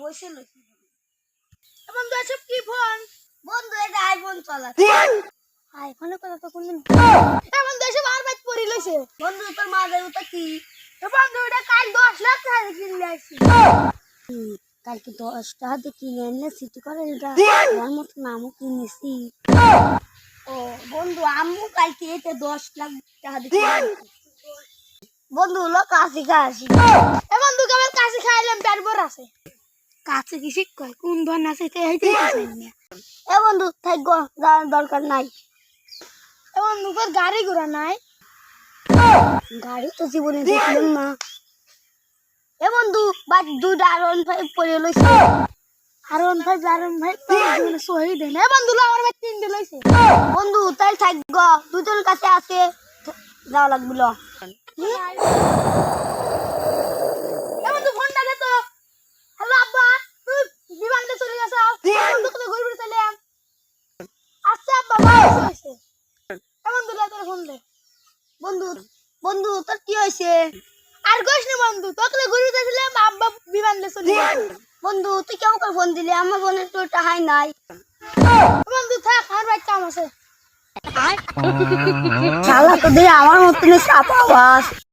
বসে লইছি। বন্ধু এসব কি ফোন? বন্ধু এটা আইফোন চালাচ্ছে। আইফোনের কথা তো কোনদিন বন্ধু এসব আর বাইক পরি লইছে। বন্ধু তোর মাদের ওটা কি? বন্ধু এটা কাল 10 লাখ টাকা দিয়ে কিনলে আসছি। কালকে 10 টাকা দিয়ে কিনে আনলে সিটি করে আমার মতো নামও কিনেছি। ও বন্ধু আম্মু কালকে এটা 10 লাখ টাকা দিয়ে কিনে আনছে। বন্ধু হলো কাশি কাশি। বন্ধু কেবল কাছে খাইলাম পেট ভর আছে। কাছে কি শিখ কয় কোন ধন আছে এইটাই না। বন্ধু থাক গো যাওয়ার দরকার নাই। বন্ধু তোর গাড়ি ঘোড়া নাই? গাড়ি তো জীবনে দেখলাম না। বন্ধু বাদ দুটা R15 পরে লইছে। আর1 ভাই তো জীবনে সহি দেন। বন্ধু আমার বাইক কিনতে লইছে। বন্ধু তাই থাক গো দুজন কাছে আছে যাওয়া লাগবে ল। বন্ধু ফোনটা দে তো। হ্যালো আব্বা, তুই বিমানে চলে গেছ? বন্ধু কত ঘুরে ঘুরে চলে আম। আচ্ছা আব্বা ভাই হইছে। বন্ধু লে তোর ফোন দে। বন্ধু বন্ধু তোর কি হয়েছে? আর কইস না বন্ধু, তোকে ঘুরে ঘুরে চলে আব্বা বিমানে চলে গেছে। বন্ধু তুই কেমন করে ফোন দিলি? আমার ফোনের তো টাকাই নাই। বন্ধু থাক, আমার বাইক কাম আছে। শালা তো আমার মতন সাপ আওয়াজ।